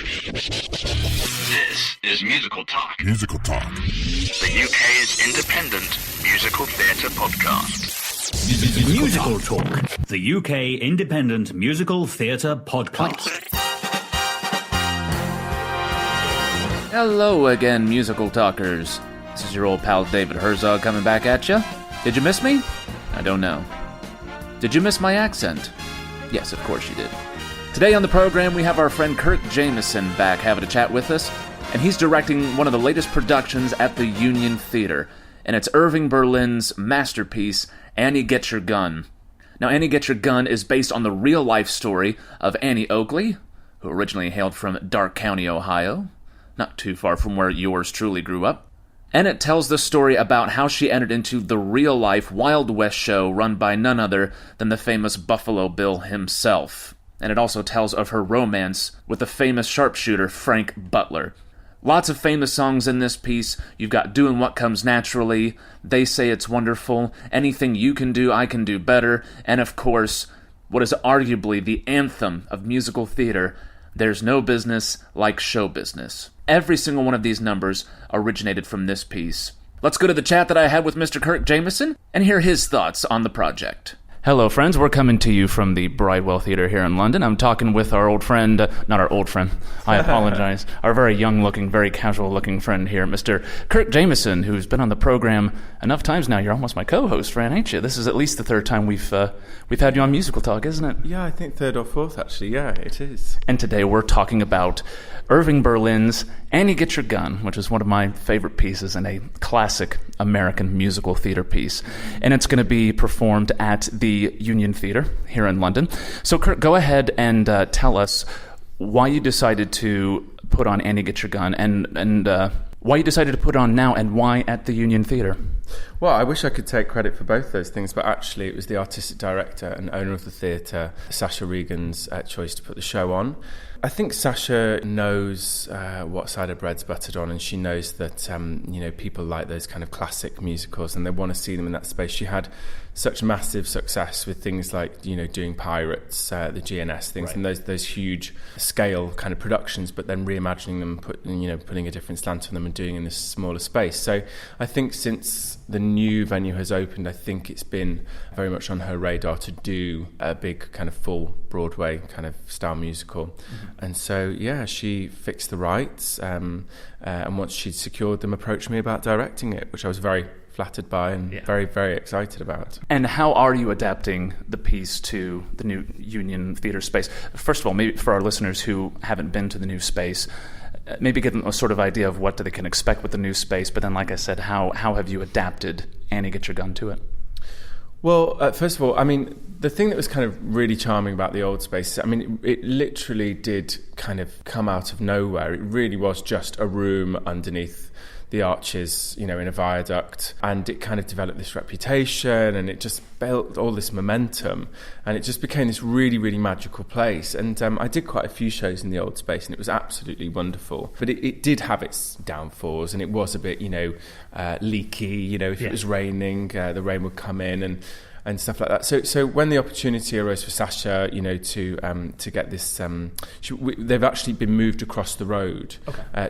This is Musical Talk. Musical Talk. The UK's independent musical theatre podcast. Musical Talk. The UK independent musical theatre podcast. Hello again, musical talkers. This is your old pal David Herzog coming back at you. Did you miss me? I don't know. Did you miss my accent? Yes, of course you did. Today on the program, we have our friend Kirk Jameson back having a chat with us, and he's directing one of the latest productions at the Union Theatre, and it's Irving Berlin's masterpiece, Annie Get Your Gun. Now, Annie Get Your Gun is based on the real-life story of Annie Oakley, who originally hailed from Dark County, Ohio, not too far from where yours truly grew up. And it tells the story about how she entered into the real-life Wild West show run by none other than the famous Buffalo Bill himself. And it also tells of her romance with the famous sharpshooter Frank Butler. Lots of famous songs in this piece. You've got Doing What Comes Naturally, They Say It's Wonderful, Anything You Can Do, I Can Do Better, and of course, what is arguably the anthem of musical theater, There's No Business Like Show Business. Every single one of these numbers originated from this piece. Let's go to the chat that I had with Mr. Kirk Jameson and hear his thoughts on the project. Hello, friends. We're coming to you from the Bridewell Theatre here in London. I'm talking with our old friend, not our old friend, I apologize, our very young-looking, very casual-looking friend here, Mr. Kirk Jameson, who's been on the program enough times now. You're almost my co-host, friend, ain't you? This is at least the third time we've had you on Musical Talk, isn't it? Yeah, I think third or fourth, actually. Yeah, it is. And today we're talking about Irving Berlin's Annie Get Your Gun, which is one of my favorite pieces and a classic American musical theater piece. And it's going to be performed at the Union Theatre here in London. So, Kurt, go ahead and tell us why you decided to put on Annie Get Your Gun and why you decided to put on now and why at the Union Theatre. Well, I wish I could take credit for both those things, but actually it was the artistic director and owner of the theatre, Sasha Regan's choice to put the show on. I think Sasha knows what side her bread's buttered on, and she knows that people like those kind of classic musicals and they want to see them in that space. She had such massive success with things like doing Pirates, the GNS things, right, and those huge scale kind of productions, but then reimagining them, putting a different slant on them and doing in this smaller space. So I think since the new venue has opened, I think it's been very much on her radar to do a big kind of full Broadway kind of style musical. Mm-hmm. And so, yeah, she fixed the rights, and once she'd secured them, approached me about directing it, which I was very flattered by and very, very excited about. And how are you adapting the piece to the new Union Theatre space? First of all, maybe for our listeners who haven't been to the new space, maybe get them a sort of idea of what they can expect with the new space, but then, like I said, how have you adapted Annie Get Your Gun to it? Well, first of all, I mean, the thing that was kind of really charming about the old space, I mean, it literally did kind of come out of nowhere. It really was just a room underneath the arches, in a viaduct, and it kind of developed this reputation, and it just built all this momentum, and it just became this really, really magical place. And I did quite a few shows in the old space, and it was absolutely wonderful. But it did have its downfalls, and it was a bit, leaky. If it was raining, the rain would come in and stuff like that. So when the opportunity arose for Sasha, to get this, they've actually been moved across the road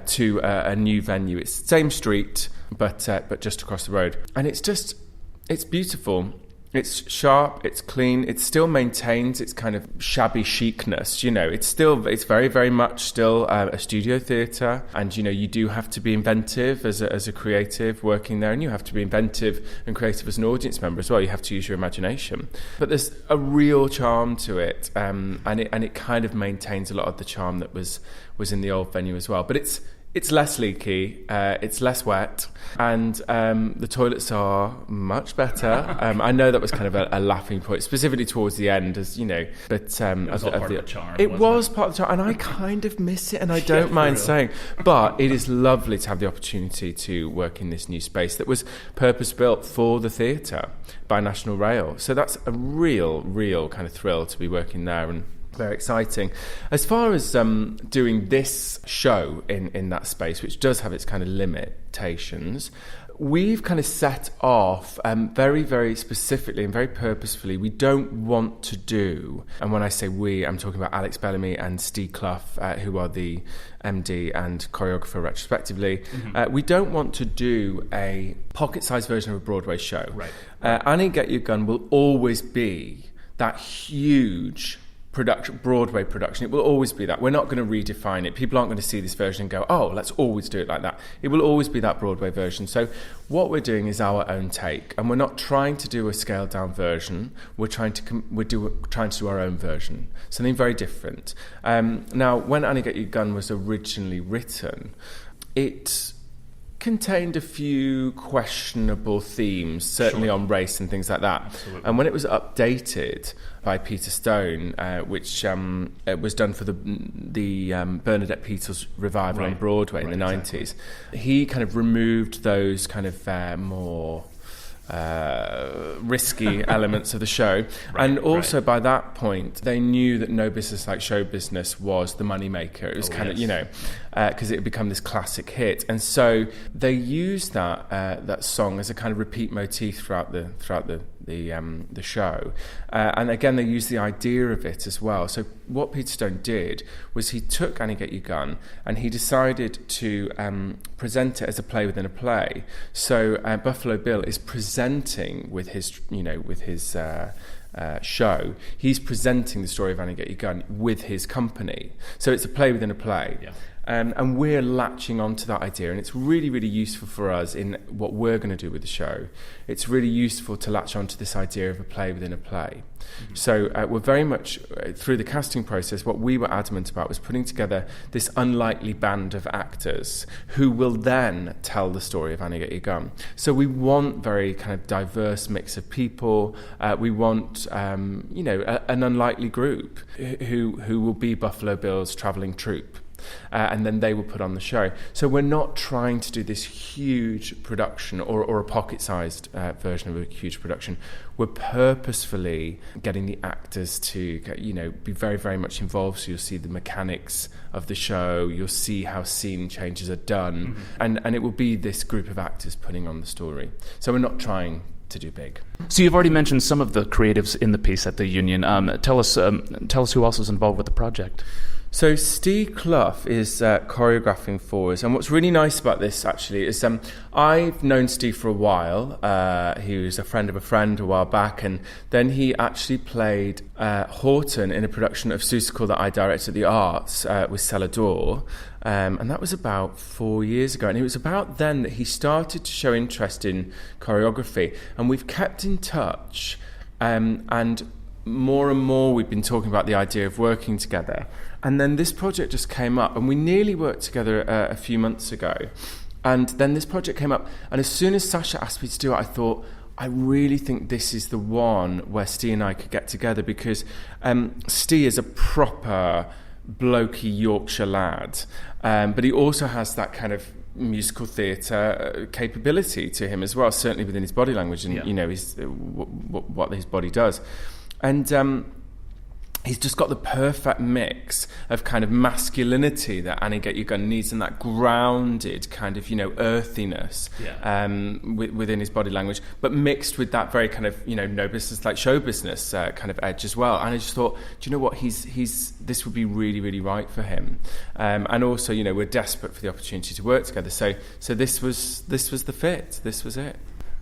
to a new venue. It's the same street, but just across the road, and it's beautiful. It's sharp, it's clean, it still maintains its kind of shabby chicness, it's very, very much still a studio theatre, and, you do have to be inventive as a creative working there, and you have to be inventive and creative as an audience member as well. You have to use your imagination. But there's a real charm to it, and it kind of maintains a lot of the charm that was in the old venue as well. But it's less leaky, it's less wet, and the toilets are much better. I know that was kind of a laughing point, specifically towards the end, as you know. But it was all part of the charm. It was part of the charm, and I kind of miss it, and I don't mind saying. But it is lovely to have the opportunity to work in this new space that was purpose-built for the theatre by National Rail. So that's a real kind of thrill to be working there, and very exciting. As far as doing this show in that space, which does have its kind of limitations, we've kind of set off very, very specifically and very purposefully. We don't want to do, and when I say we, I'm talking about Alex Bellamy and Steve Clough, who are the MD and choreographer respectively. We don't want to do a pocket-sized version of a Broadway show. Right. Annie Get Your Gun will always be that huge Broadway production. It will always be that. We're not going to redefine it. People aren't going to see this version and go, oh, let's always do it like that. It will always be that Broadway version. So what we're doing is our own take, and we're not trying to do a scaled down version. We're trying to do our own version, something very different. Now, when Annie Get Your Gun was originally written, it contained a few questionable themes, certainly on race and things like that. Absolutely. And when it was updated by Peter Stone, which was done for the Bernadette Peters revival on Broadway in the 90s, he kind of removed those kind of more risky elements of the show. And also by that point, they knew that No Business Like Show Business was the moneymaker. It was kind of, because it had become this classic hit. And so they used that song as a kind of repeat motif throughout the show. And again, they used the idea of it as well. So what Peter Stone did was he took Annie Get Your Gun and he decided to present it as a play within a play. So Buffalo Bill is presenting with his show. He's presenting the story of Annie Get Your Gun with his company. So it's a play within a play. Yeah. And we're latching onto that idea, and it's really, really useful for us in what we're going to do with the show. It's really useful to latch onto this idea of a play within a play. Mm-hmm. So we're very much, through the casting process, what we were adamant about was putting together this unlikely band of actors who will then tell the story of Annie Get Your Gun. So we want very kind of diverse mix of people. We want, an unlikely group who will be Buffalo Bill's travelling troupe. And then they will put on the show. So we're not trying to do this huge production or a pocket-sized version of a huge production. We're purposefully getting the actors to, be very, very much involved. So you'll see the mechanics of the show. You'll see how scene changes are done. Mm-hmm. And it will be this group of actors putting on the story. So we're not trying to do big. So you've already mentioned some of the creatives in the piece at the Union. Tell us who else is involved with the project. So Steve Clough is choreographing for us, and what's really nice about this actually is I've known Steve for a while. He was a friend of a friend a while back, and then he actually played Horton in a production of Seussical that I directed at the Arts with Celador, and that was about 4 years ago. And it was about then that he started to show interest in choreography, and we've kept in touch, and more we've been talking about the idea of working together. And then this project just came up, and we nearly worked together a few months ago. And then this project came up, and as soon as Sasha asked me to do it, I thought, I really think this is the one where Steve and I could get together, because Steve is a proper blokey Yorkshire lad, but he also has that kind of musical theatre capability to him as well, certainly within his body language and what his body does. And he's just got the perfect mix of kind of masculinity that Annie Get Your Gun needs, and that grounded kind of, earthiness within his body language, but mixed with that very kind of, no business like show business kind of edge as well. And I just thought, do you know what, this would be really, really right for him. And also, we're desperate for the opportunity to work together. So this was the fit. This was it.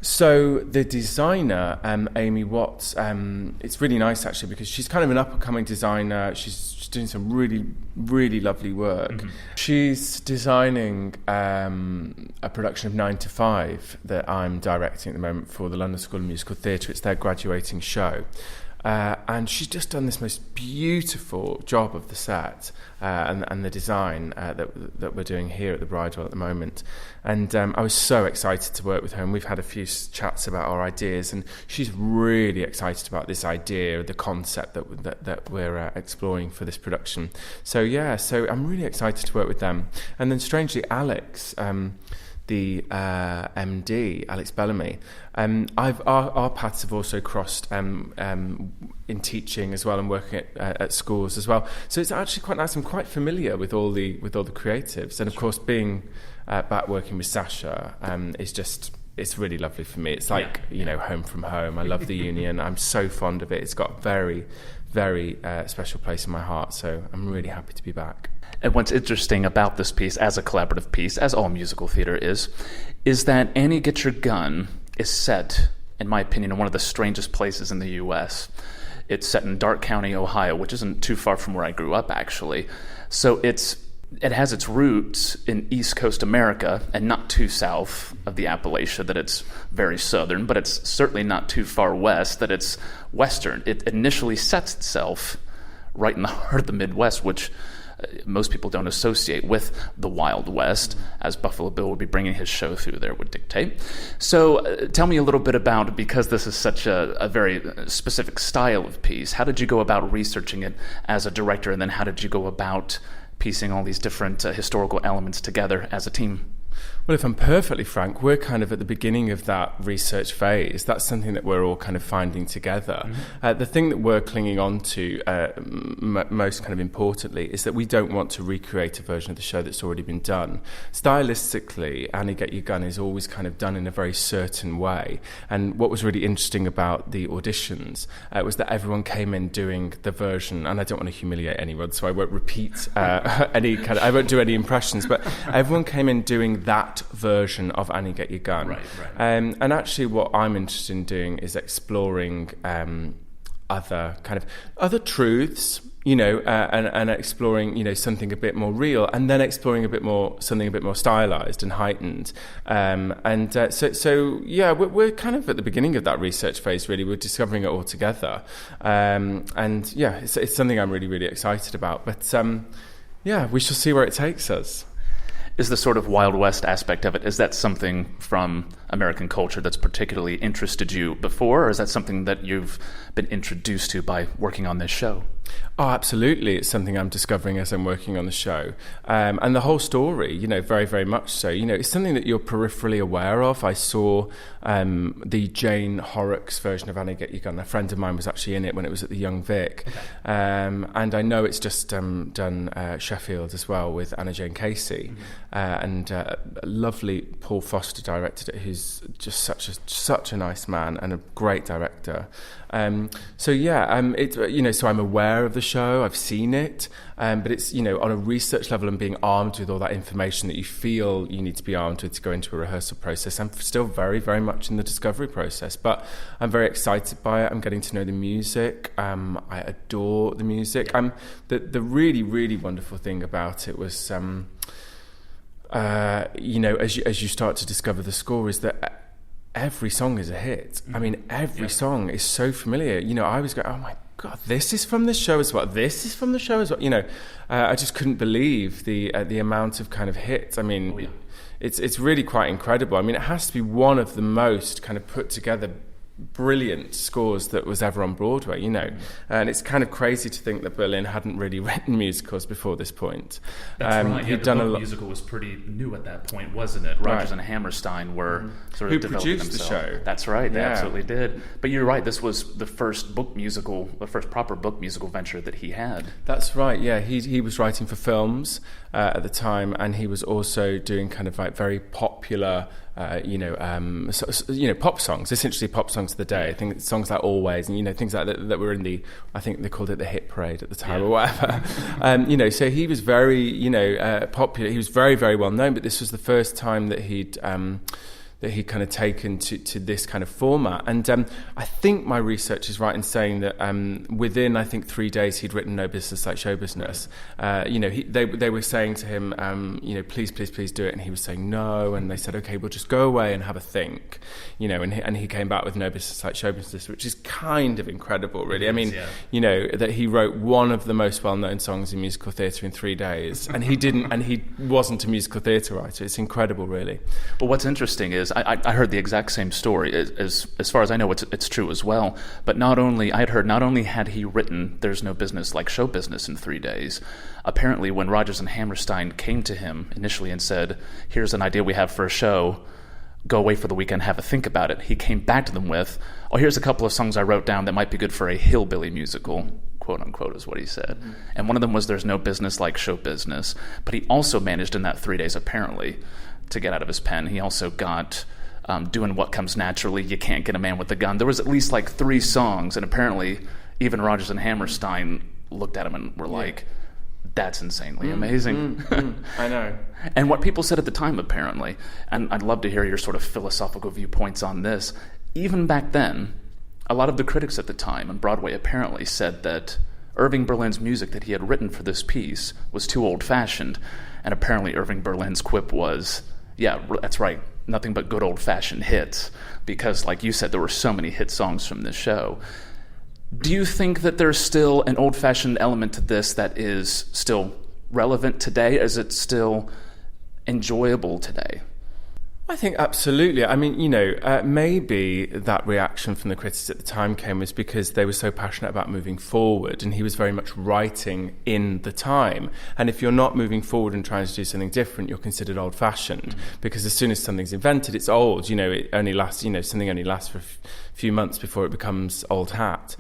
So the designer, Amy Watts, it's really nice actually, because she's kind of an up-and-coming designer. She's doing some really, really lovely work. Mm-hmm. She's designing a production of 9 to 5 that I'm directing at the moment for the London School of Musical Theatre. It's their graduating show. And she's just done this most beautiful job of the set and the design that we're doing here at the Bridewell at the moment. And I was so excited to work with her, and we've had a few chats about our ideas, and she's really excited about this idea, the concept that we're exploring for this production. So I'm really excited to work with them. And then strangely, Alex, the MD, Alex Bellamy, our paths have also crossed in teaching as well, and working at schools as well. So it's actually quite nice. I'm quite familiar with all the creatives, and of course, being back working with Sasha is just it's really lovely for me. It's like, home from home. I love the Union. I'm so fond of it. It's got a very, very special place in my heart. So I'm really happy to be back. And what's interesting about this piece, as a collaborative piece, as all musical theater is that Annie Get Your Gun is set, in my opinion, in one of the strangest places in the U.S. It's set in Darke County, Ohio, which isn't too far from where I grew up, actually. So it has its roots in East Coast America and not too south of the Appalachia that it's very southern, but it's certainly not too far west that it's western. It initially sets itself right in the heart of the Midwest, which most people don't associate with the Wild West, as Buffalo Bill would be bringing his show through there would dictate. So tell me a little bit about, because this is such a very specific style of piece, how did you go about researching it as a director, and then how did you go about piecing all these different historical elements together as a team? Well, if I'm perfectly frank, we're kind of at the beginning of that research phase. That's something that we're all kind of finding together. Mm-hmm. The thing that we're clinging on to most kind of importantly is that we don't want to recreate a version of the show that's already been done. Stylistically, Annie Get Your Gun is always kind of done in a very certain way. And what was really interesting about the auditions was that everyone came in doing the version, and I don't want to humiliate anyone, so I won't repeat I won't do any impressions, but everyone came in doing that version of Annie Get Your Gun. Right. And actually what I'm interested in doing is exploring other truths, and exploring, something a bit more real, and then exploring something a bit more stylized and heightened. We're kind of at the beginning of that research phase, really. We're discovering it all together. It's something I'm really, really excited about. But we shall see where it takes us. Is the sort of Wild West aspect of it, is that something from American culture that's particularly interested you before, or is that something that you've been introduced to by working on this show? Oh, absolutely. It's something I'm discovering as I'm working on the show. And the whole story, very, very much so. It's something that you're peripherally aware of. I saw the Jane Horrocks version of Annie Get Your Gun. A friend of mine was actually in it when it was at the Young Vic. Okay. And I know it's just done Sheffield as well with Anna Jane Casey. Mm-hmm. And a lovely Paul Foster directed it, who's just such a nice man and a great director. So I'm aware of the show, I've seen it, but it's, on a research level and being armed with all that information that you feel you need to be armed with to go into a rehearsal process. I'm still very, very much in the discovery process, but I'm very excited by it. I'm getting to know the music. I adore the music. The really, really wonderful thing about it was, as you start to discover the score, is that every song is a hit. I mean, every song is so familiar. I was going, oh my God, this is from the show as well. This is from the show as well. I just couldn't believe the amount of kind of hits. I mean, it's really quite incredible. I mean, it has to be one of the most kind of put together brilliant scores that was ever on Broadway, and it's kind of crazy to think that Berlin hadn't really written musicals before this point. That's right. He'd done the musical was pretty new at that point, wasn't it? Rodgers and Hammerstein were sort of developing themselves. Who produced the show? That's right. They absolutely did. But you're right. This was the first proper book musical venture that he had. That's right. Yeah, he was writing for films at the time, and he was also doing kind of like very popular. Pop songs, essentially pop songs of the day. I think songs like Always and, things like that were in I think they called it the hit parade at the time or whatever. So he was very, popular. He was very, very well known, but this was the first time that he'd kind of taken to this kind of format. And I think my research is right in saying that within, I think, 3 days, he'd written No Business Like Show Business. They were saying to him, please, please, please do it. And he was saying no. And they said, okay, we'll just go away and have a think. And he came back with No Business Like Show Business, which is kind of incredible, really. I mean, that he wrote one of the most well-known songs in musical theatre in 3 days. And he wasn't a musical theatre writer. It's incredible, really. Well, what's interesting is I heard the exact same story. As far as I know, it's true as well. But not only had he written There's No Business Like Show Business in 3 days, apparently when Rodgers and Hammerstein came to him initially and said, here's an idea we have for a show, go away for the weekend, have a think about it, he came back to them with, here's a couple of songs I wrote down that might be good for a hillbilly musical, quote unquote, is what he said. Mm-hmm. And one of them was There's No Business Like Show Business. But he also managed in that 3 days, apparently, to get out of his pen. He also got doing what comes naturally. You can't get a man with a gun. There was at least like 3 songs, and apparently even Rodgers and Hammerstein looked at him and were like, that's insanely amazing. I know. And what people said at the time, apparently, and I'd love to hear your sort of philosophical viewpoints on this, even back then, a lot of the critics at the time on Broadway apparently said that Irving Berlin's music that he had written for this piece was too old-fashioned, and apparently Irving Berlin's quip was, yeah, that's right, nothing but good old-fashioned hits, because, like you said, there were so many hit songs from this show. Do you think that there's still an old-fashioned element to this that is still relevant today? Is it still enjoyable today? I think absolutely. I mean, maybe that reaction from the critics at the time came was because they were so passionate about moving forward, and he was very much writing in the time. And if you're not moving forward and trying to do something different, you're considered old-fashioned, because as soon as something's invented, it's old. It only lasts, something only lasts for a few months before it becomes old hat.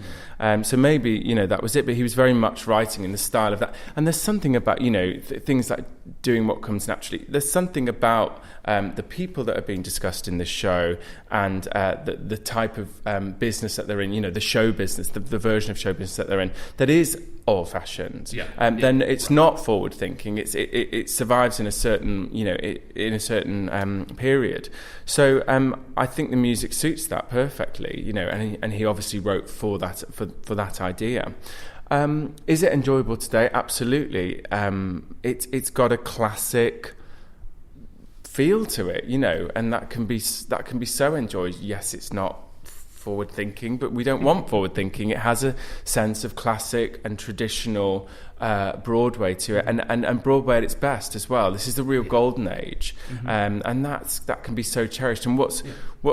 So maybe, that was it. But he was very much writing in the style of that. And there's something about, things like doing what comes naturally. There's something about the people that are being discussed in this show, and the type of business that they're in, the show business, the version of show business that they're in, that is old-fashioned. Then it's not forward-thinking. It survives in a certain, period. So I think the music suits that perfectly, and he obviously wrote for that idea. Is it enjoyable today? Absolutely. It's got a classic feel to it, and that can be so enjoyed. Yes, it's not forward thinking, but we don't want forward thinking. It has a sense of classic and traditional Broadway to it, and Broadway at its best as well. This is the real golden age, and that can be so cherished. And what's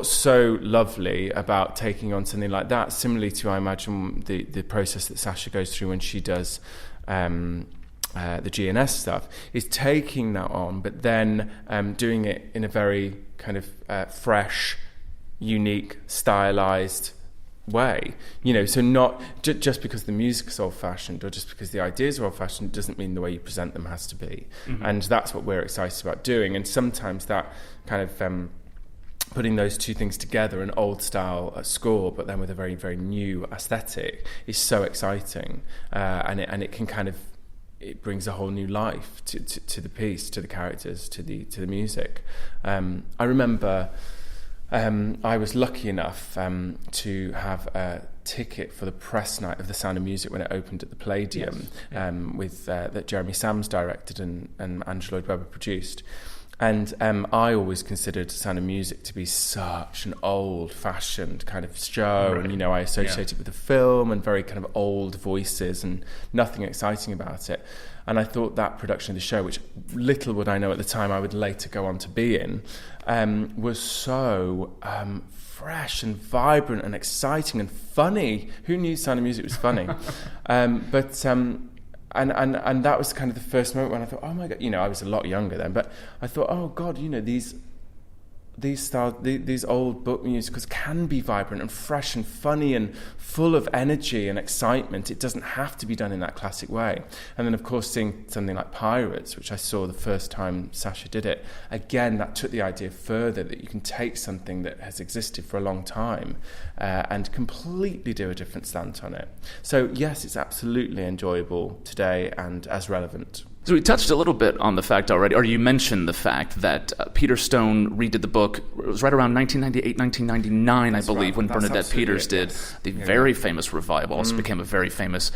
so lovely about taking on something like that, similarly to, I imagine, the process that Sasha goes through when she does the GNS stuff, is taking that on, but then doing it in a very kind of fresh, unique, stylized way. So not just because the music's old-fashioned or just because the ideas are old-fashioned, doesn't mean the way you present them has to be. And that's what we're excited about doing. And sometimes that kind of putting those two things together, an old style score, but then with a very, very new aesthetic, is so exciting. And it can kind of, it brings a whole new life to the piece, to the characters, to the music. I remember I was lucky enough to have a ticket for the press night of The Sound of Music when it opened at the Palladium, with that Jeremy Sams directed and Angela Lloyd Webber produced. And I always considered Sound of Music to be such an old-fashioned kind of show, right. And I associate it with the film and very kind of old voices and nothing exciting about it. And I thought that production of the show, which little would I know at the time I would later go on to be in, was so fresh and vibrant and exciting and funny. Who knew Sound of Music was funny? And that was kind of the first moment when I thought, oh my God, I was a lot younger then, but I thought, oh God, these old book musicals can be vibrant and fresh and funny and full of energy and excitement. It doesn't have to be done in that classic way. And then, of course, seeing something like Pirates, which I saw the first time Sasha did it, again, that took the idea further, that you can take something that has existed for a long time and completely do a different slant on it. So, yes, it's absolutely enjoyable today and as relevant. So we touched a little bit on the fact already, or you mentioned the fact that Peter Stone redid the book. It was right around 1998, 1999, I believe, when Bernadette Peters did the very famous revival. Also became a very famous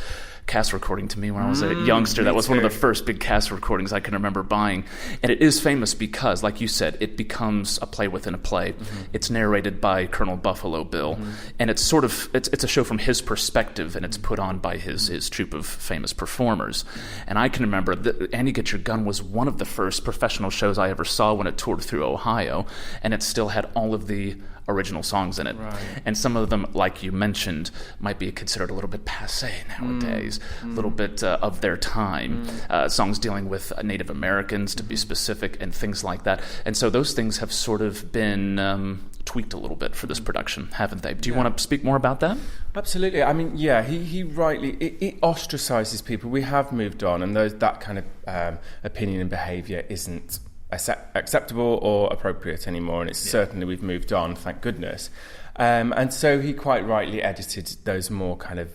cast recording to me when I was a youngster. That was one of the first big cast recordings I can remember buying. And it is famous because, like you said, it becomes a play within a play. It's narrated by Colonel Buffalo Bill. And it's sort of, it's a show from his perspective, and it's put on by his troupe of famous performers. And I can remember that Annie Get Your Gun was one of the first professional shows I ever saw when it toured through Ohio. And it still had all of the original songs in it. Right. And some of them, like you mentioned, might be considered a little bit passé nowadays, a little bit of their time. Songs dealing with Native Americans, to be specific, and things like that. And so those things have sort of been tweaked a little bit for this production, haven't they? Do you want to speak more about that? Absolutely. I mean, he rightly, it ostracizes people. We have moved on, and that kind of opinion and behaviour isn't acceptable or appropriate anymore, and it's certainly we've moved on, thank goodness. And so he quite rightly edited those more kind of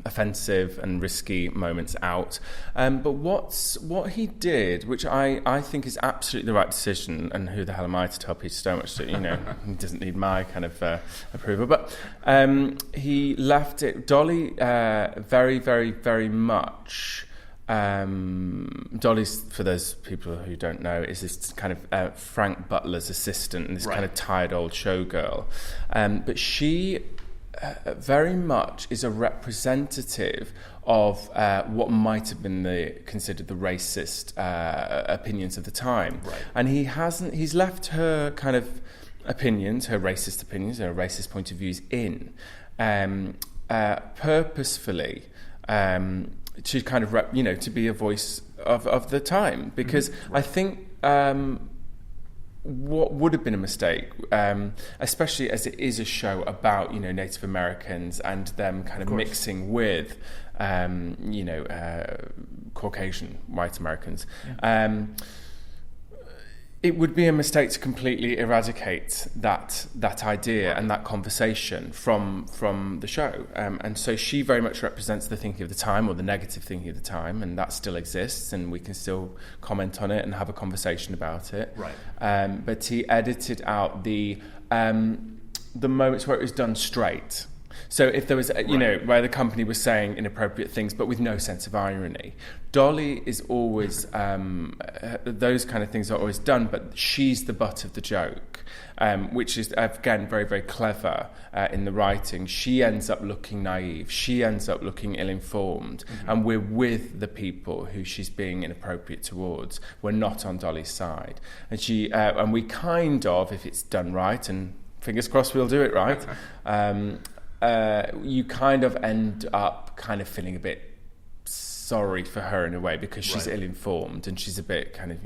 offensive and risky moments out. But what he did, which I think is absolutely the right decision, and who the hell am I to tell Peter Stone what to do? He doesn't need my kind of approval. But he left it, Dolly, very, very, very much. Dolly's, for those people who don't know, is this kind of Frank Butler's assistant and this kind of tired old showgirl. But she very much is a representative of what might have been considered the racist opinions of the time. Right. And he's left her kind of opinions, her racist point of views in purposefully. To kind of, to be a voice of the time. Because I think what would have been a mistake, especially as it is a show about, Native Americans and them kind of mixing with, Caucasian white Americans. Yeah. It would be a mistake to completely eradicate that idea and that conversation from the show. And so she very much represents the thinking of the time, or the negative thinking of the time, and that still exists, and we can still comment on it and have a conversation about it. Right. But he edited out the moments where it was done straight. So if there was, where the company was saying inappropriate things, but with no sense of irony. Dolly is always, those kind of things are always done, but she's the butt of the joke, which is, again, very, very clever in the writing. She ends up looking naive. She ends up looking ill-informed. And we're with the people who she's being inappropriate towards. We're not on Dolly's side. And we kind of, if it's done right, and fingers crossed we'll do it right, you kind of end up kind of feeling a bit sorry for her in a way, because she's ill-informed and she's a bit kind of,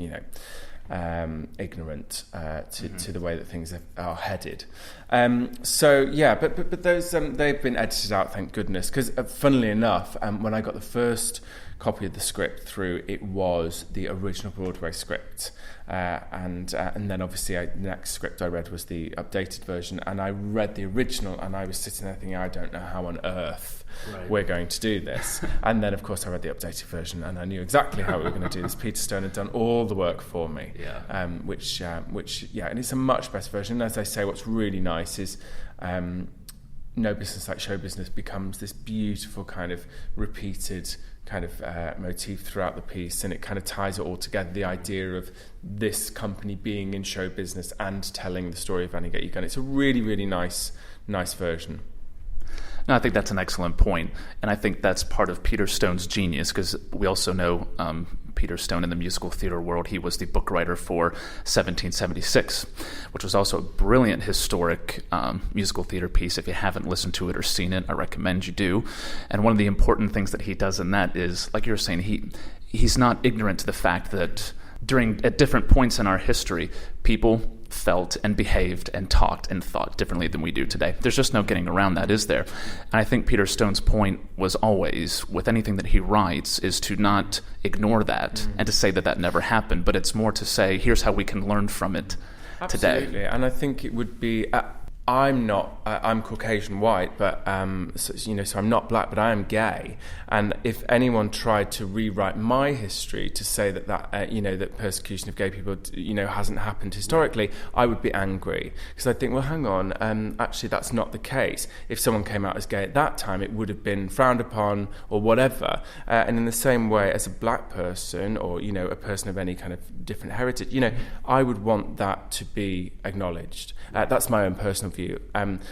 ignorant to the way that things are headed. But those they've been edited out, thank goodness, because funnily enough, when I got the first copy of the script through, it was the original Broadway script, and then obviously the next script I read was the updated version, and I read the original and I was sitting there thinking, I don't know how on earth we're going to do this. And then of course I read the updated version and I knew exactly how we were going to do this. Peter Stone had done all the work for me, and it's a much better version. And as I say, what's really nice is No Business Like Show Business becomes this beautiful kind of repeated kind of motif throughout the piece, and it kind of ties it all together, the idea of this company being in show business and telling the story of Annie Get Your Gun. It's a really, really nice version. No, I think that's an excellent point, and I think that's part of Peter Stone's genius, because we also know Peter Stone in the musical theater world. He was the book writer for 1776, which was also a brilliant historic musical theater piece. If you haven't listened to it or seen it, I recommend you do. And one of the important things that he does in that is, like you were saying, he's not ignorant to the fact that at different points in our history, people felt and behaved and talked and thought differently than we do today. There's just no getting around that, is there? And I think Peter Stone's point was always, with anything that he writes, is to not ignore that and to say that never happened, but it's more to say, here's how we can learn from it today. Absolutely, and I think it would be... I'm Caucasian white, but so I'm not black, but I am gay. And if anyone tried to rewrite my history to say that persecution of gay people hasn't happened historically, I would be angry, because I think, well, hang on, actually that's not the case. If someone came out as gay at that time, it would have been frowned upon or whatever. And in the same way, as a black person or a person of any kind of different heritage, I would want that to be acknowledged. That's my own personal view.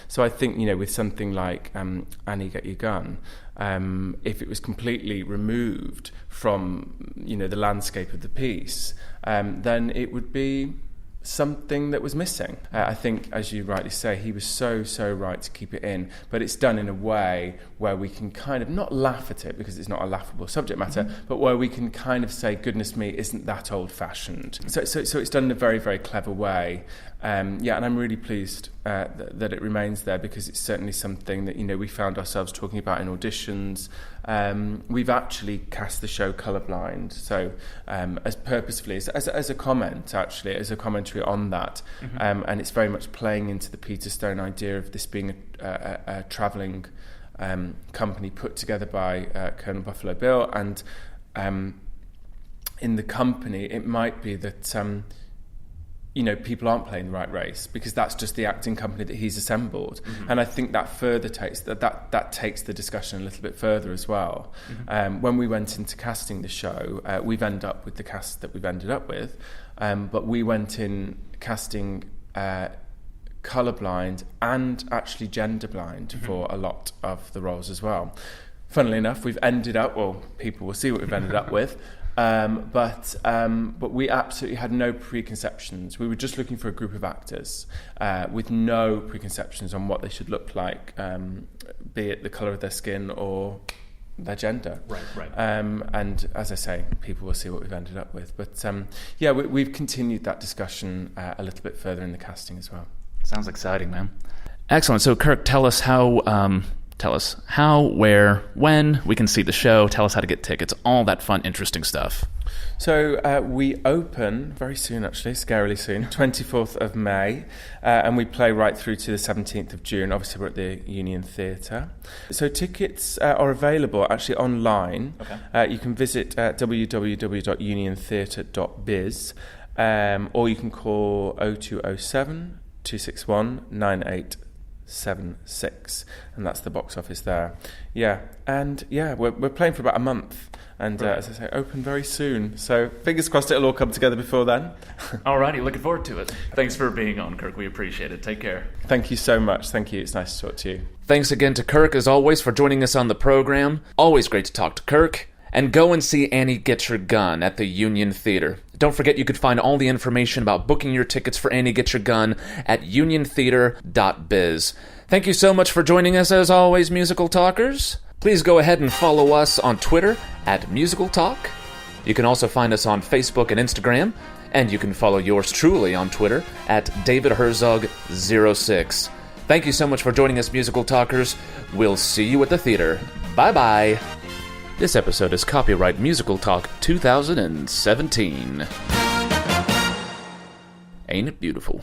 So I think, with something like Annie Get Your Gun, if it was completely removed from, the landscape of the piece, then it would be something that was missing. I think, as you rightly say, he was so right to keep it in, but it's done in a way where we can kind of not laugh at it, because it's not a laughable subject matter, but where we can kind of say, goodness me, isn't that old-fashioned? So it's done in a very, very clever way, and I'm really pleased that it remains there, because it's certainly something that, we found ourselves talking about in auditions. We've actually cast the show colourblind, so as purposefully as a comment, actually, as a commentary on that, and it's very much playing into the Peter Stone idea of this being a travelling company put together by Colonel Buffalo Bill, and in the company it might be that people aren't playing the right race, because that's just the acting company that he's assembled. And I think that further takes that takes the discussion a little bit further as well. When we went into casting the show, we've ended up with the cast that we've ended up with, but we went in casting colourblind and actually gender blind for a lot of the roles as well. Funnily enough, we've ended up, well, people will see what we've ended up with, but we absolutely had no preconceptions. We were just looking for a group of actors with no preconceptions on what they should look like, be it the colour of their skin or their gender. Right. And as I say, people will see what we've ended up with. But we've continued that discussion a little bit further in the casting as well. Sounds exciting, man. Excellent. So, Kirk, tell us how, where, when we can see the show. Tell us how to get tickets, all that fun, interesting stuff. So we open very soon, actually, scarily soon, 24th of May, and we play right through to the 17th of June. Obviously, we're at the Union Theatre. So tickets are available actually online. Okay. You can visit www.uniontheatre.biz, or you can call 0207 261 9876, and that's the box office there. We're playing for about a month, and as I say, open very soon, so fingers crossed it'll all come together before then. Alrighty, looking forward to it. Thanks for being on, Kirk. We appreciate it. Take care. Thank you so much. Thank you. It's nice to talk to you. Thanks again to Kirk, as always, for joining us on the program. Always great to talk to Kirk. And go and see Annie Get Your Gun at the Union Theatre. Don't forget you could find all the information about booking your tickets for Annie Get Your Gun at uniontheatre.biz. Thank you so much for joining us, as always, Musical Talkers. Please go ahead and follow us on Twitter at Musical Talk. You can also find us on Facebook and Instagram, and you can follow yours truly on Twitter at David Herzog06. Thank you so much for joining us, Musical Talkers. We'll see you at the theater. Bye-bye. This episode is copyright Musical Talk 2017. Ain't it beautiful?